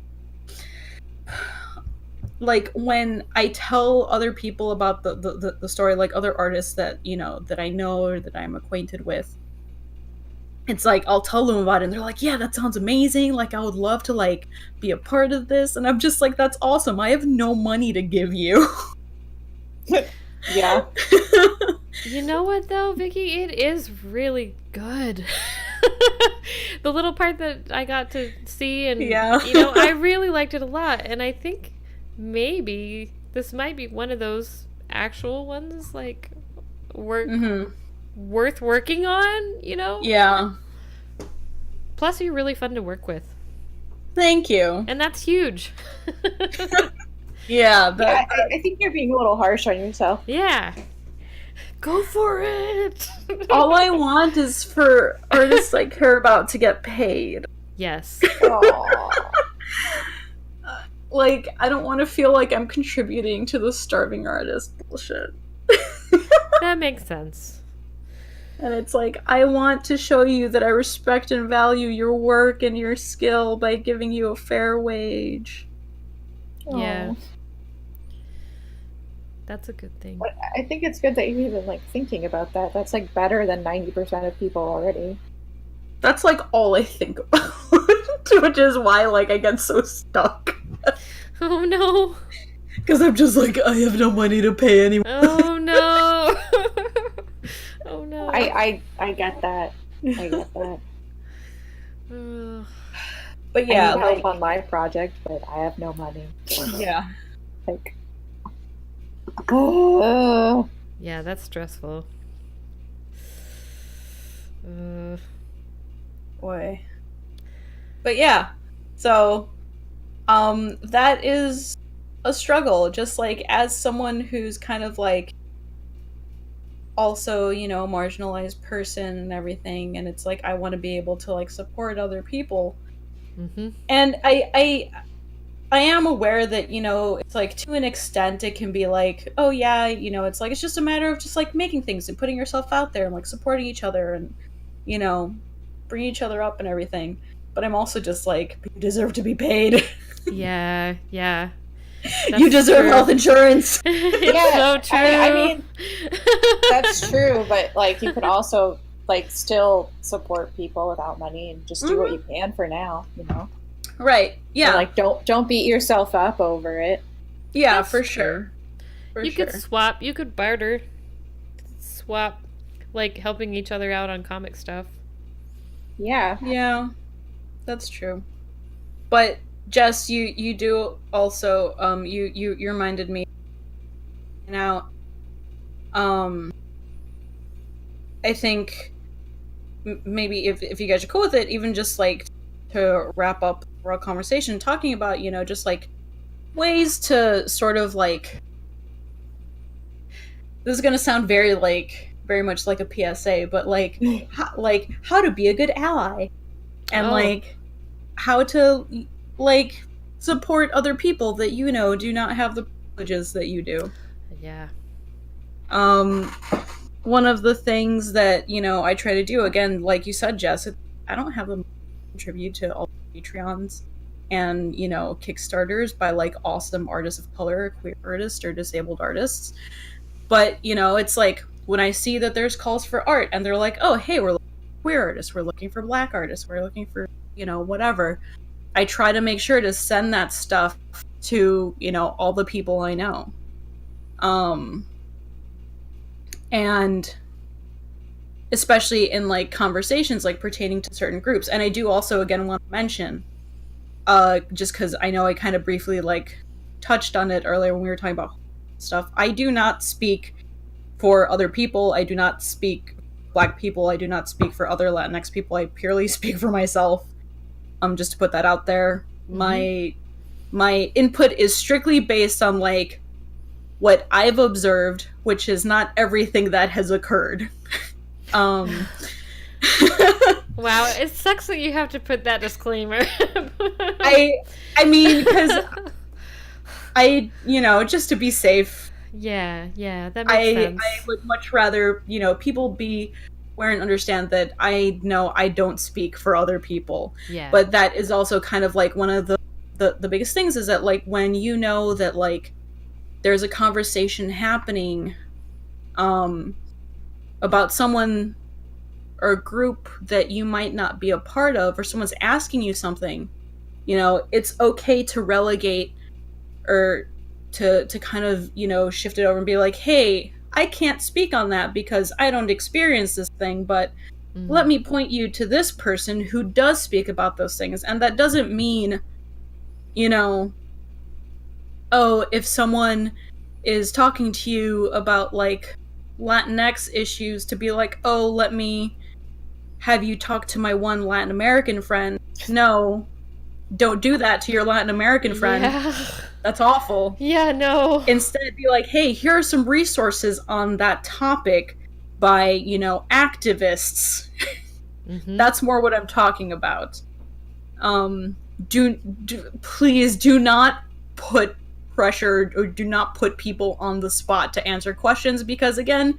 like, when I tell other people about the story, like other artists that, you know, that I know or that I'm acquainted with, it's like I'll tell them about it and they're like, yeah, that sounds amazing, like I would love to like be a part of this. And I'm just like, that's awesome, I have no money to give you. Yeah. You know what though, Vickie? It is really good. The little part that I got to see, and yeah. you know, I really liked it a lot. And I think maybe this might be one of those actual ones, like worth working on, you know? Yeah. Plus, you're really fun to work with. Thank you. And that's huge. Yeah, I think you're being a little harsh on yourself. Yeah. Go for it. all I want is for artists like her about to get paid. Yes. Like, I don't want to feel like I'm contributing to the starving artist bullshit. That makes sense. And it's like, I want to show you that I respect and value your work and your skill by giving you a fair wage. Yeah. That's a good thing. But I think it's good that you're even like thinking about that. That's like better than 90% of people already. That's like all I think about, which is why like I get so stuck. Oh no. Because I'm just like, I have no money to pay anyone. Oh no. Oh no. I get that. I get that. But yeah, I need help on my project, but I have no money. Yeah. Like, yeah, that's stressful. Boy. But yeah, so that is a struggle, just like as someone who's kind of like also, you know, a marginalized person and everything, and it's like I want to be able to like support other people. Mm-hmm. And I am aware that, you know, it's like to an extent it can be like, oh yeah, you know, it's like it's just a matter of just like making things and putting yourself out there and like supporting each other and, you know, bringing each other up and everything. But I'm also just like, you deserve to be paid. Yeah. You deserve health insurance. It's so true. I mean, that's true, but like you could also like still support people without money and just do what you can for now, you know? Right. Yeah. And, like don't beat yourself up over it. Yeah, That's for sure. You could swap, you could barter. Swap, like helping each other out on comic stuff. Yeah. Yeah. That's true. But Jess, you do also you reminded me now I think maybe if you guys are cool with it, even just like to wrap up our conversation talking about, you know, just like ways to sort of like, this is going to sound very much like a PSA, but like how to be a good ally and like how to like support other people that, you know, do not have the privileges that you do. Yeah. One of the things that, I try to do, again, like you said, Jess, I don't have a contribute to all the Patreons and, Kickstarters by like awesome artists of color, queer artists, or disabled artists. But, it's like when I see that there's calls for art and they're like, oh, hey, we're looking for queer artists, we're looking for Black artists, we're looking for, whatever. I try to make sure to send that stuff to, all the people I know. And especially in like conversations like pertaining to certain groups. And I do also again want to mention, just because I know I kind of briefly like touched on it earlier when we were talking about stuff, I do not speak for other people. I do not speak Black people. I do not speak for other Latinx people. I purely speak for myself. Just to put that out there. Mm-hmm. My input is strictly based on like what I've observed, which is not everything that has occurred. Wow, it sucks that you have to put that disclaimer. I mean, because just to be safe. Yeah, that makes sense. I would much rather, people be aware and understand that I know I don't speak for other people. Yeah. But that is also kind of like one of the biggest things is that like when you know that like there's a conversation happening about someone or a group that you might not be a part of, or someone's asking you something, it's okay to relegate or to kind of, shift it over and be like, hey, I can't speak on that because I don't experience this thing, but let me point you to this person who does speak about those things. And that doesn't mean, oh, if someone is talking to you about like Latinx issues, to be like, oh, let me have you talk to my one Latin American friend. No, don't do that to your Latin American friend. Yeah. That's awful. Yeah, no. Instead, be like, hey, here are some resources on that topic by, activists. Mm-hmm. That's more what I'm talking about. Please do not put pressure or do not put people on the spot to answer questions because, again,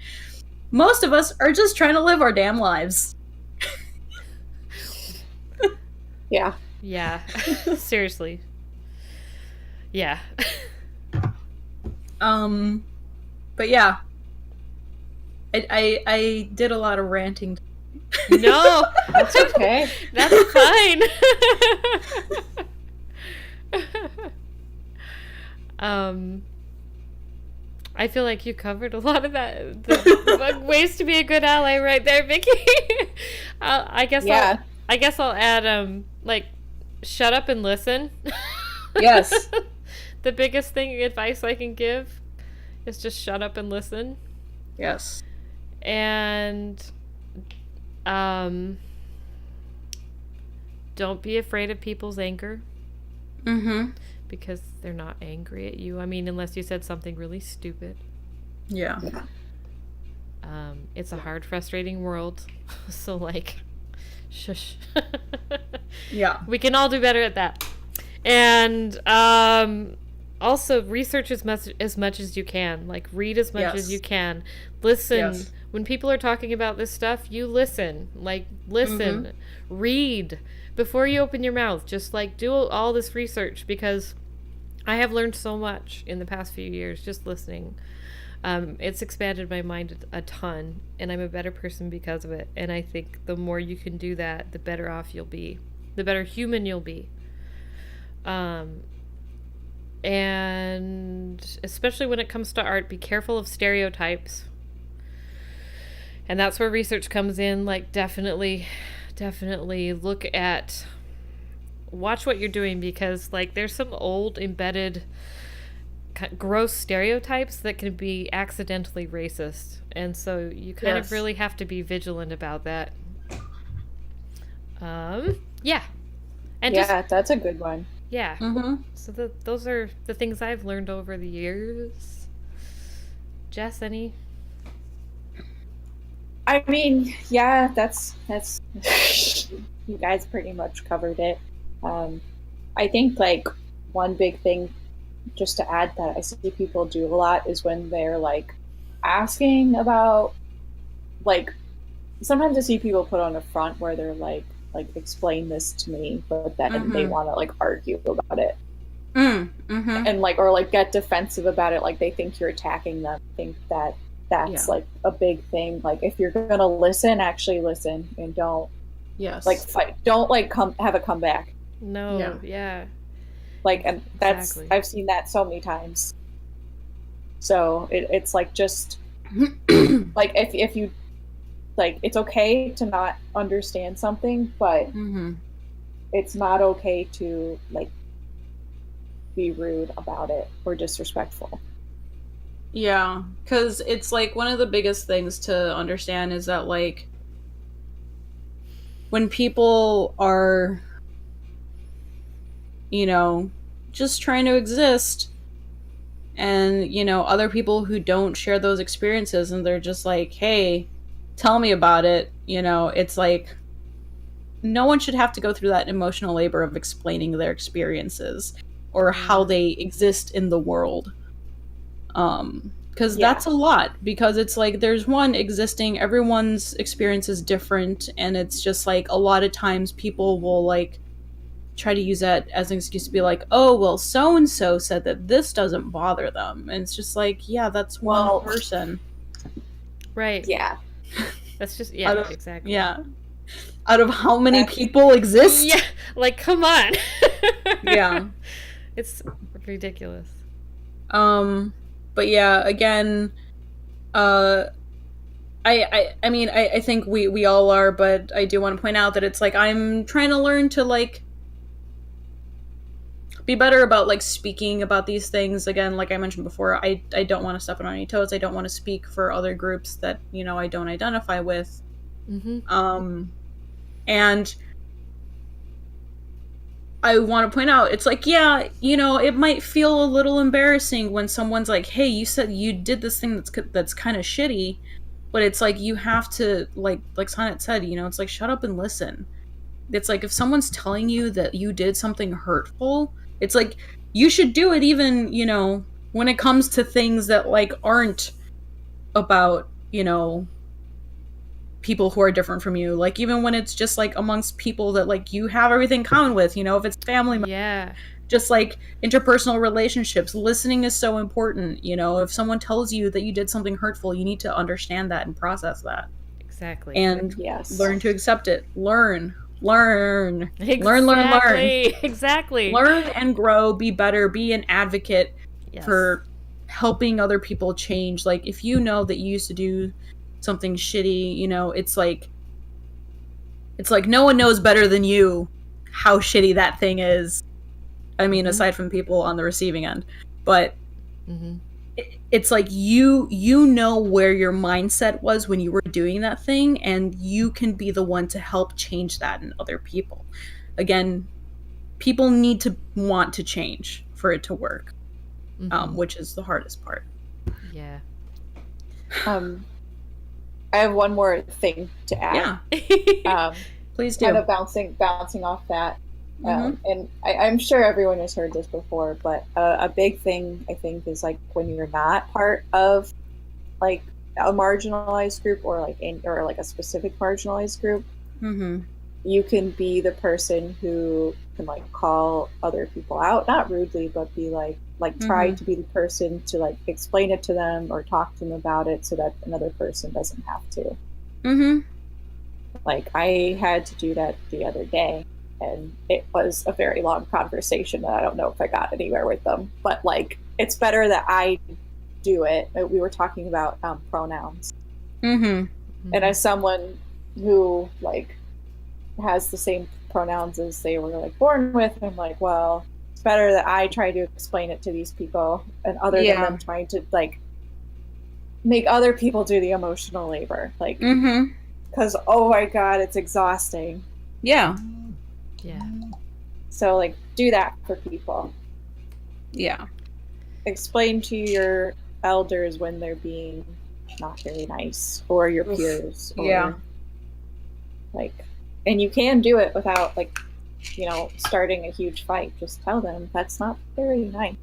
most of us are just trying to live our damn lives. Yeah. Yeah. Seriously. Yeah. But yeah. I did a lot of ranting. No, that's okay. That's fine. I feel like you covered a lot of that. The ways to be a good ally, right there, Vickie. I guess I'll add like shut up and listen. Yes. The biggest advice I can give is just shut up and listen. Yes. And don't be afraid of people's anger. Mm-hmm. Because they're not angry at you. I mean, unless you said something really stupid. Yeah. It's a hard, frustrating world. So, like, shush. Yeah. We can all do better at that. And also, research as much as you can. Like, read as much as you can. Listen. Yes. When people are talking about this stuff, you listen. Like, listen. Mm-hmm. Read. Before you open your mouth, just, like, do all this research. Because I have learned so much in the past few years just listening. It's expanded my mind a ton, and I'm a better person because of it. And I think the more you can do that, the better off you'll be. The better human you'll be. And especially when it comes to art, be careful of stereotypes. And that's where research comes in. Like, definitely watch what you're doing, because, like, there's some old embedded gross stereotypes that can be accidentally racist, and so you kind of really have to be vigilant about that. Yeah. And that's a good one. Yeah. Mm-hmm. So those are the things I've learned over the years. Jess, any? I mean, yeah, that's you guys pretty much covered it. I think, like, one big thing just to add that I see people do a lot is when they're like asking about, like, sometimes I see people put on a front where they're like explain this to me, but then they want to like argue about it. And like, or like get defensive about it, like they think you're attacking them. I think that that's like a big thing. Like if you're gonna listen, actually listen, and don't like fight. Don't like come have a comeback. No, yeah. Like, and that's I've seen that so many times. So it's like just like if you like, it's okay to not understand something, but it's not okay to like be rude about it or disrespectful. Yeah, because it's like one of the biggest things to understand is that like when people are, you know, just trying to exist, and you know, other people who don't share those experiences and they're just like, hey, tell me about it, you know, it's like no one should have to go through that emotional labor of explaining their experiences or how they exist in the world. Because that's a lot, because it's like there's one existing, everyone's experience is different, and it's just like a lot of times people will like try to use that as an excuse to be like, oh well, so and so said that this doesn't bother them, and it's just like, yeah, that's one person, right? Yeah, that's just exactly. Yeah, out of how many people exist? Yeah, like come on. Yeah, it's ridiculous. But yeah, again, I mean, I think we all are, but I do want to point out that it's like I'm trying to learn to like be better about like speaking about these things. Again, like I mentioned before, I don't want to step on any toes. I don't want to speak for other groups that, you know, I don't identify with. And I want to point out, it's like, yeah, you know, it might feel a little embarrassing when someone's like, hey, you said you did this thing that's kind of shitty, but it's like you have to, like Sonnett said, you know, it's like, shut up and listen. It's like if someone's telling you that you did something hurtful, it's like you should do it even, you know, when it comes to things that like aren't about, you know, people who are different from you, like even when it's just like amongst people that like you have everything in common with, you know, if it's family members, just like interpersonal relationships, listening is so important. You know, if someone tells you that you did something hurtful, you need to understand that and process that exactly, and learn to accept it. Learn exactly. Learn and grow, be better, be an advocate for helping other people change. Like if you know that you used to do something shitty, you know, it's like no one knows better than you how shitty that thing is. I mean, aside from people on the receiving end, but it's like you know where your mindset was when you were doing that thing, and you can be the one to help change that in other people. Again, people need to want to change for it to work, which is the hardest part. Yeah. I have one more thing to add. Yeah. Please do. Kind of bouncing off that. And I'm sure everyone has heard this before, but a big thing I think is like when you're not part of like a marginalized group or like a specific marginalized group, you can be the person who can like call other people out, not rudely, but be like try to be the person to like explain it to them or talk to them about it so that another person doesn't have to. Like I had to do that the other day, and it was a very long conversation, and I don't know if I got anywhere with them, but like it's better that I do it. We were talking about pronouns, and as someone who like has the same pronouns as they were like born with, I'm like, well, it's better that I try to explain it to these people, and other than them trying to like make other people do the emotional labor, like because oh my god, it's exhausting. Yeah. So like do that for people. Yeah. Explain to your elders when they're being not very nice, or your peers, or like, and you can do it without like, you know, starting a huge fight. Just tell them that's not very nice.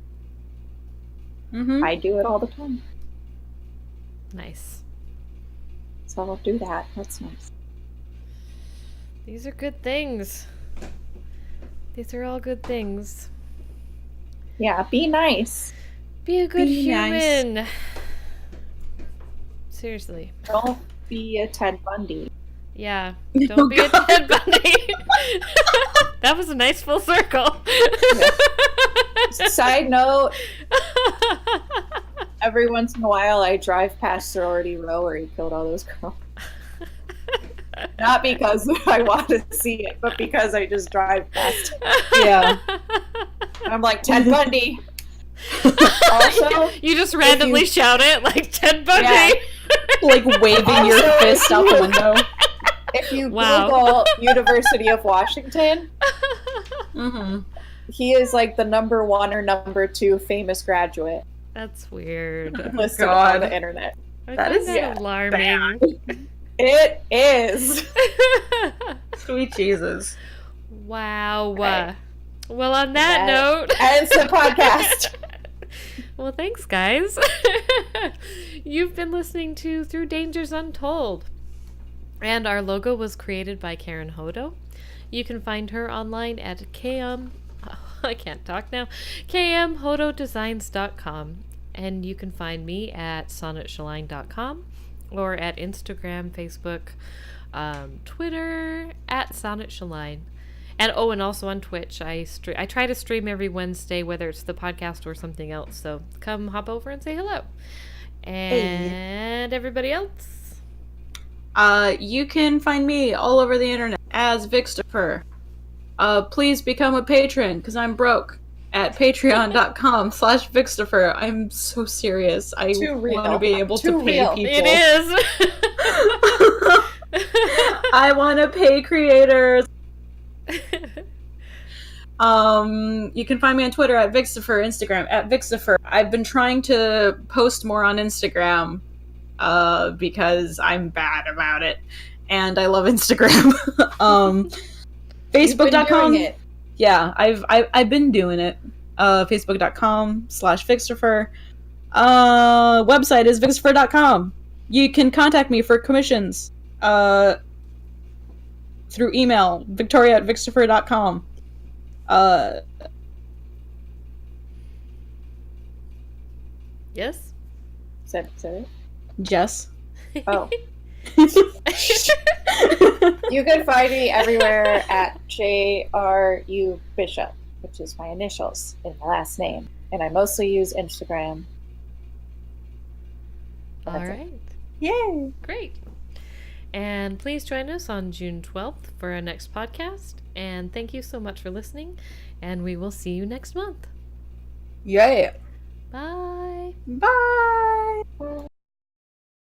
Mm-hmm. I do it all the time. Nice. So I'll do that. That's nice. These are good things. These are all good things. Yeah, be nice. Be a good Be human. nice. Seriously. Don't be a Ted Bundy. Yeah. Don't be a Ted Bundy. That was a nice full circle. Side note, every once in a while I drive past Sorority Row where he killed all those girls. Not because I want to see it, but because I just drive past. Yeah. I'm like, Ted Bundy. Also, you just randomly shout it like Ted Bundy. Yeah. Like waving your fist out the window. If you Wow. Google University of Washington, Mm-hmm. he is like the number 1 or number 2 famous graduate That's weird. listed God. on the internet. I That find is that alarming. It is. Sweet Jesus. Wow. Okay. Well, on that note, ends the podcast. Well, thanks, guys. You've been listening to Through Dangers Untold. And our logo was created by Karen Hodo. You can find her online at I can't talk now, kmhododesigns.com. And you can find me at sonnettshline.com or at Instagram, Facebook, Twitter, at Sonnett Shelline. And also on Twitch. I try to stream every Wednesday, whether it's the podcast or something else. So come hop over and say hello. And everybody else? You can find me all over the internet as Victor. Please become a patron because I'm broke at patreon.com/Victor. I'm so serious. I want to be able to pay people. It is. I want to pay creators. You can find me on Twitter at Victor, Instagram at Victor. I've been trying to post more on Instagram because I'm bad about it, and I love Instagram. Facebook.com. Yeah, I've been doing it. Facebook.com/Victor. Website is Victor.com. You can contact me for commissions. Through email, victoria@victor.com. Yes? Said it? Jess. Oh. You can find me everywhere at JRU Bishop, which is my initials in my last name. And I mostly use Instagram. All right. Yay! Great. And please join us on June 12th for our next podcast. And thank you so much for listening. And we will see you next month. Yeah. Bye. Bye!